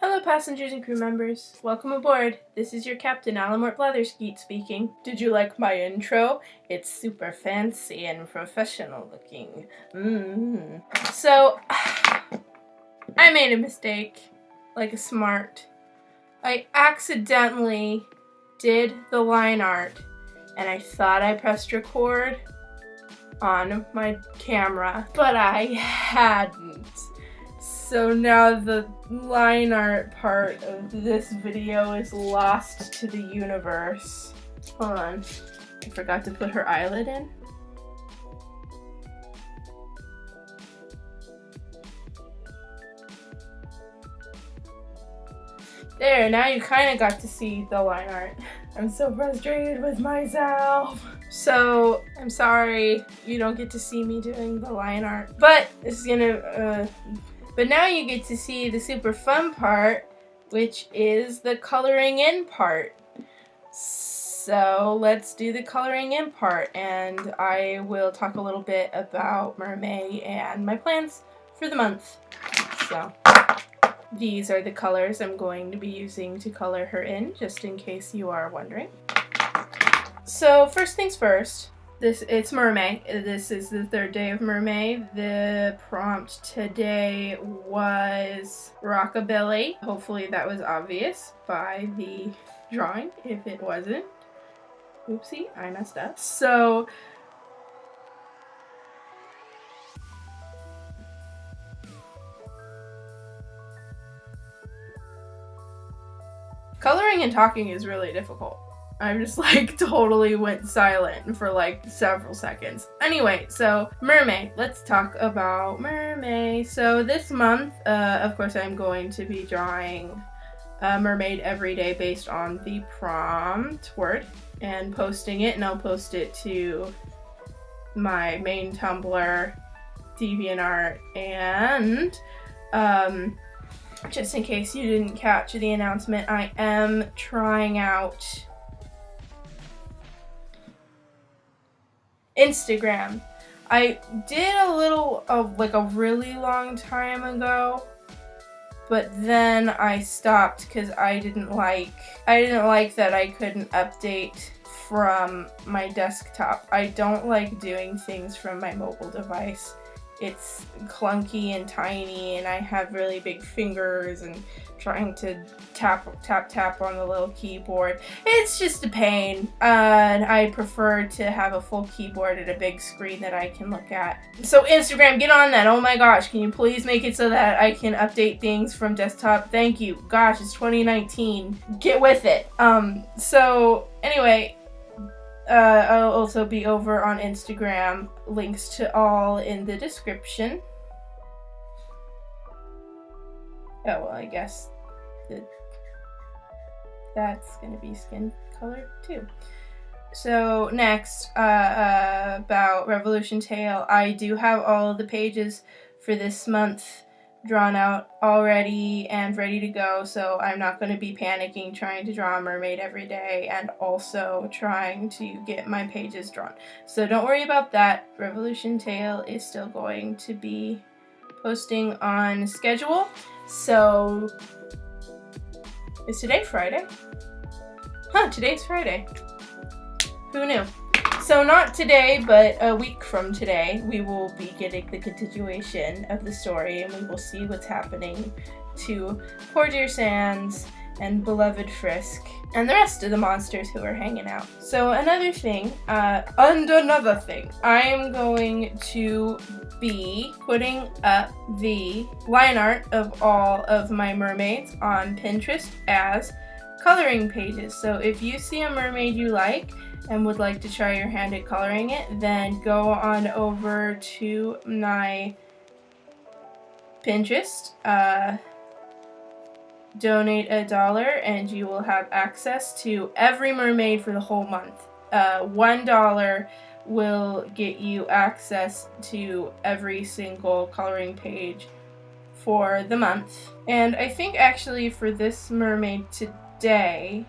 Hello passengers and crew members. Welcome aboard. This is your captain, Alamort Blatherskite speaking. Did you like my intro? It's super fancy and professional looking. So, I made a mistake. Like a smart. I accidentally did the line art and I thought I pressed record on my camera, but I hadn't. So now the line art part of this video is lost to the universe. Hold on, I forgot to put her eyelid in. There, now you kind of got to see the line art. I'm so frustrated with myself. So, I'm sorry you don't get to see me doing the line art. But, it's gonna, but now you get to see the super fun part, which is the coloring in part. So, let's do the coloring in part, and I will talk a little bit about MerMay and my plans for the month. So, these are the colors I'm going to be using to color her in, just in case you are wondering. So first things first, it's MerMay. This is the third day of MerMay. The prompt today was Rockabilly. Hopefully that was obvious by the drawing. If it wasn't, oopsie, I messed up. So coloring and talking is really difficult. I just like totally went silent for like several seconds. Anyway, so MerMay. Let's talk about MerMay. So this month, of course, I'm going to be drawing a mermaid every day based on the prompt word and posting it, and I'll post it to my main Tumblr, DeviantArt, and just in case you didn't catch the announcement, I am trying out Instagram. I did a little of like a really long time ago, but then I stopped because I didn't like that I couldn't update from my desktop. I don't like doing things from my mobile device. It's clunky and tiny, and I have really big fingers, and trying to tap on the little keyboard, it's just a pain. And I prefer to have a full keyboard and a big screen that I can look at. So Instagram, get on that. Oh my gosh, can you please make it so that I can update things from desktop? Thank you. Gosh, it's 2019. Get with it. So anyway, I'll also be over on Instagram. Links to all in the description. Oh, well, I guess that's going to be skin color too. So next, about Revolution Tale. I do have all of the pages for this month drawn out already and ready to go, so I'm not going to be panicking trying to draw a mermaid every day and also trying to get my pages drawn. So don't worry about that. Revolution Tale is still going to be posting on schedule. So is today Friday? Today's Friday. Who knew? So not today, but a week from today, we will be getting the continuation of the story, and we will see what's happening to Poor Dear Sans and Beloved Frisk and the rest of the monsters who are hanging out. So another thing, I am going to be putting up the line art of all of my mermaids on Pinterest as coloring pages. So if you see a mermaid you like and would like to try your hand at coloring it, then go on over to my Pinterest, donate $1 and you will have access to every mermaid for the whole month. $1 will get you access to every single coloring page for the month. And I think actually for this mermaid today,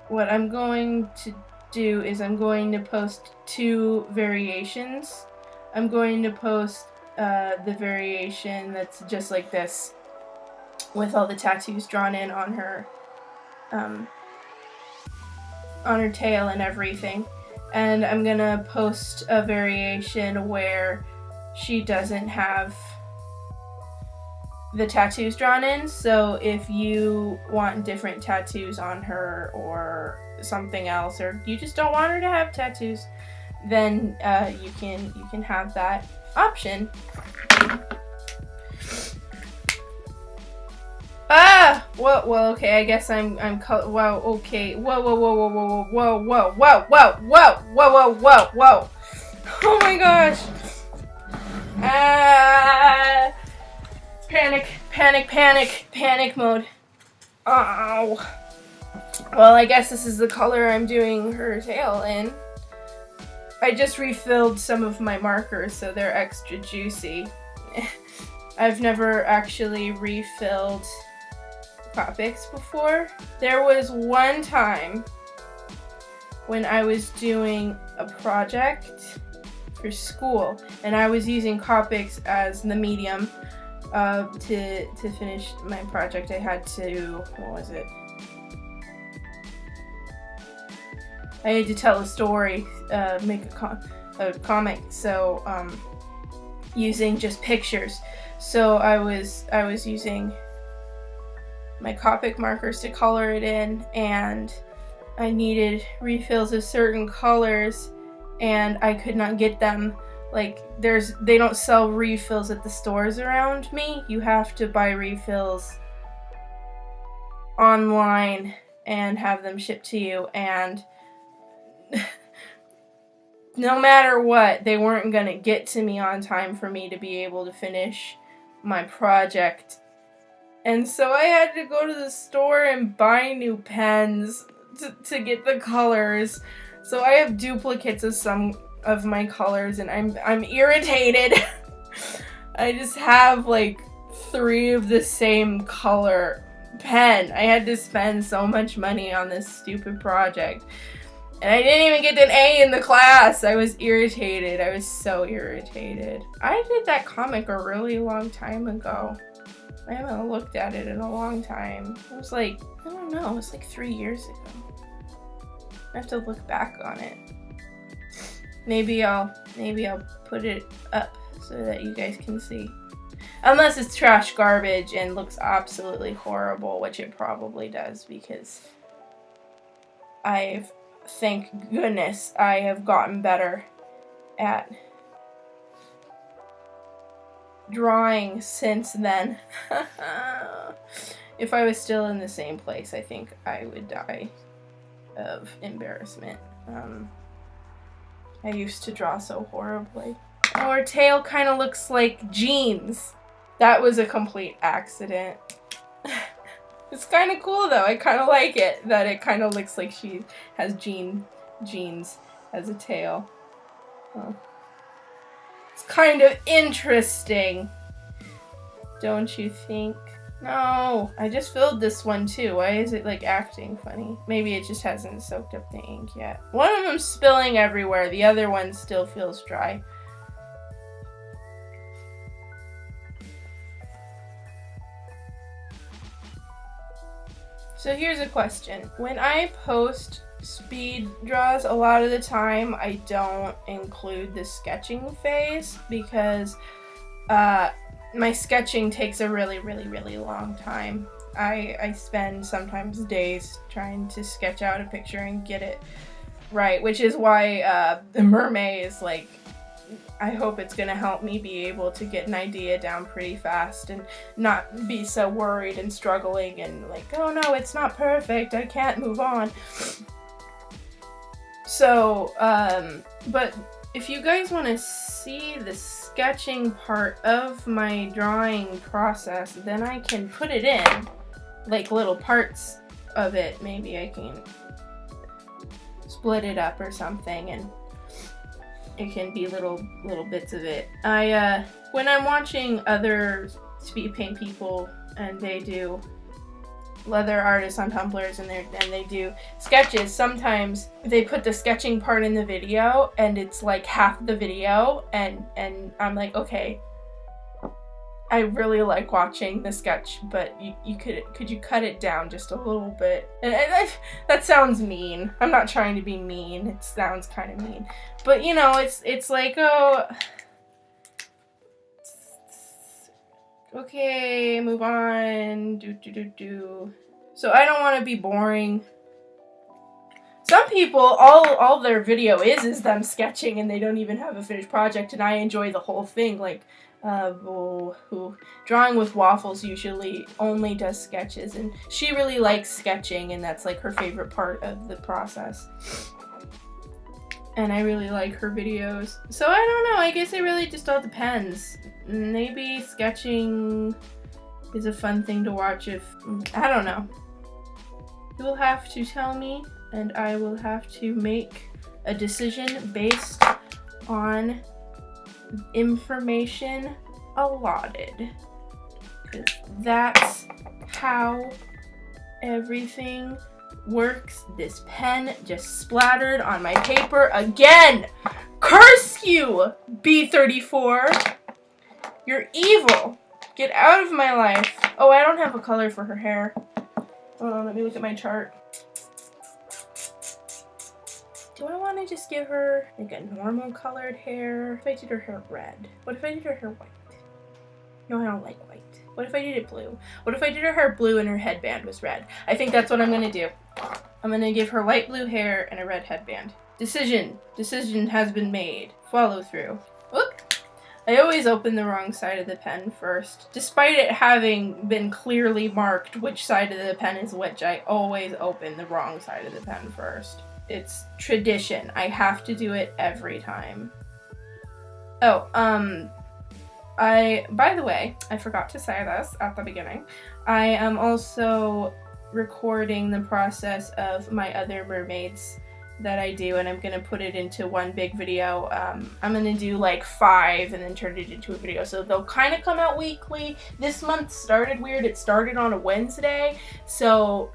what I'm going to do is I'm going to post two variations. I'm going to post the variation that's just like this, with all the tattoos drawn in on her tail and everything. And I'm gonna post a variation where she doesn't have the tattoos drawn in. So if you want different tattoos on her or something else, or you just don't want her to have tattoos, then you can have that option. Ah! Well, okay, I guess I'm wow, okay. Whoa. Oh my gosh. Ah! Panic mode. Ow. Well, I guess this is the color I'm doing her tail in. I just refilled some of my markers, so they're extra juicy. I've never actually refilled Copics before. There was one time when I was doing a project for school, and I was using Copics as the medium to finish my project. I had to, what was it? I had to tell a story, make a comic, so using just pictures. So I was using my Copic markers to color it in, and I needed refills of certain colors, and I could not get them. Like, they don't sell refills at the stores around me. You have to buy refills online and have them shipped to you, and no matter what, they weren't gonna get to me on time for me to be able to finish my project. And so I had to go to the store and buy new pens to get the colors. So I have duplicates of some of my colors, and I'm irritated. I just have like 3 of the same color pen. I had to spend so much money on this stupid project. And I didn't even get an A in the class. I was irritated. I was so irritated. I did that comic a really long time ago. I haven't looked at it in a long time. It was like, I don't know, it was like 3 years ago. I have to look back on it. Maybe I'll put it up so that you guys can see. Unless it's trash garbage and looks absolutely horrible, which it probably does, because thank goodness I have gotten better at drawing since then. If I was still in the same place, I think I would die of embarrassment. I used to draw so horribly. Oh, her tail kind of looks like jeans. That was a complete accident. It's kind of cool though. I kind of like it, that it kind of looks like she has jeans as a tail. Huh. It's kind of interesting, don't you think? No, I just filled this one too. Why is it like acting funny? Maybe it just hasn't soaked up the ink yet. One of them's spilling everywhere. The other one still feels dry. So here's a question. When I post speed draws, a lot of the time I don't include the sketching phase because my sketching takes a really long time. I spend sometimes days trying to sketch out a picture and get it right, which is why the MerMay is like, I hope it's gonna help me be able to get an idea down pretty fast and not be so worried and struggling and like, oh no, it's not perfect, I can't move on. So, but if you guys want to see the sketching part of my drawing process, then I can put it in, like little parts of it. Maybe I can split it up or something and it can be little bits of it. When I'm watching other speed paint people and they do leather artists on Tumblrs and they do sketches, sometimes they put the sketching part in the video and it's like half the video and I'm like, okay, I really like watching the sketch, but you could you cut it down just a little bit? And that sounds mean. I'm not trying to be mean. It sounds kind of mean, but you know, it's like, oh, okay, move on. Do. So I don't want to be boring. Some people, all their video is them sketching, and they don't even have a finished project, and I enjoy the whole thing. Like, who Drawing with Waffles usually only does sketches, and she really likes sketching, and that's like her favorite part of the process. And I really like her videos. So I don't know, I guess it really just all depends. Maybe sketching is a fun thing to watch if, I don't know. You will have to tell me, and I will have to make a decision based on information allotted, because that's how everything works. This pen just splattered on my paper again. Curse you, B34. You're evil. Get out of my life. Oh, I don't have a color for her hair. Hold on, let me look at my chart. Do I want to just give her like a normal colored hair? What if I did her hair red? What if I did her hair white? No, I don't like white. What if I did it blue? What if I did her hair blue and her headband was red? I think that's what I'm gonna do. I'm gonna give her light blue hair and a red headband. Decision has been made. Follow through. Whoop. I always open the wrong side of the pen first. Despite it having been clearly marked which side of the pen is which, I always open the wrong side of the pen first. It's tradition. I have to do it every time. Oh, by the way, I forgot to say this at the beginning. I am also recording the process of my other mermaids that I do, and I'm gonna put it into one big video. I'm gonna do like 5 and then turn it into a video, so they'll kind of come out weekly. This month started weird. It started on a Wednesday, so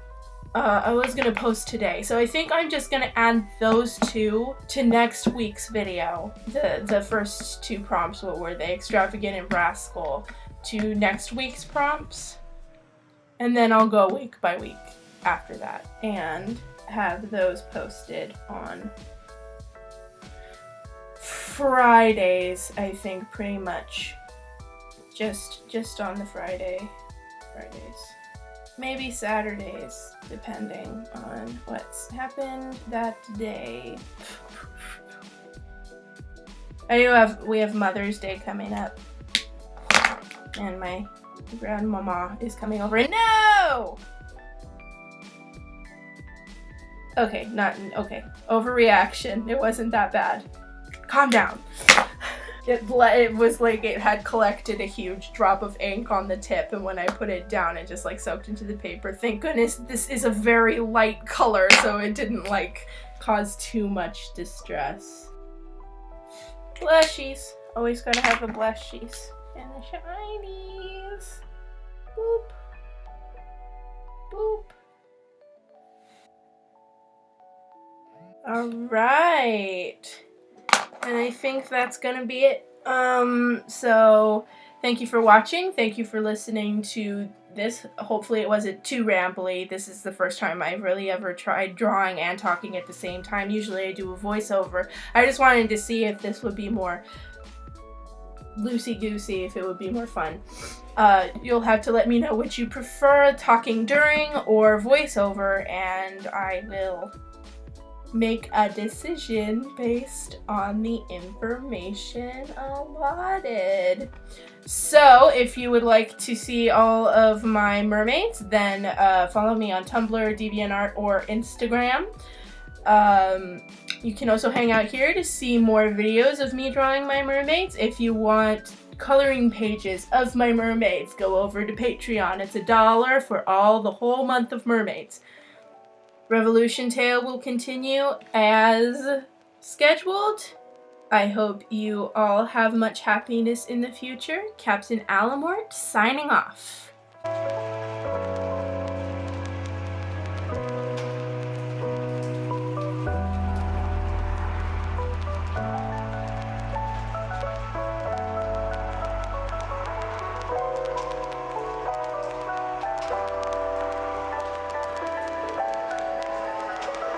I was gonna post today, so I think I'm just gonna add those 2 to next week's video. The first 2 prompts, what were they? Extravagant and Rascal, to next week's prompts, and then I'll go week by week after that and have those posted on Fridays, I think, pretty much. Just on the Fridays. Maybe Saturdays, depending on what's happened that day. We have Mother's Day coming up, and my grandmama is coming over. No! Okay, overreaction. It wasn't that bad. Calm down. It was like it had collected a huge drop of ink on the tip, and when I put it down, it just like soaked into the paper. Thank goodness this is a very light color, so it didn't like cause too much distress. Blushies. Always gotta have the blushies. And the shinies. Boop. Boop. Alright. And I think that's gonna be it. So thank you for watching. Thank you for listening to this. Hopefully it wasn't too rambly. This is the first time I've really ever tried drawing and talking at the same time. Usually I do a voiceover. I just wanted to see if this would be more loosey-goosey, if it would be more fun. You'll have to let me know which you prefer, talking during or voiceover, and I will make a decision based on the information allotted. So if you would like to see all of my mermaids, then follow me on Tumblr, DeviantArt, or Instagram. You can also hang out here to see more videos of me drawing my mermaids. If you want coloring pages of my mermaids, go over to Patreon. It's $1 for the whole month of mermaids. Revolution Tale will continue as scheduled. I hope you all have much happiness in the future. Captain Alamort signing off.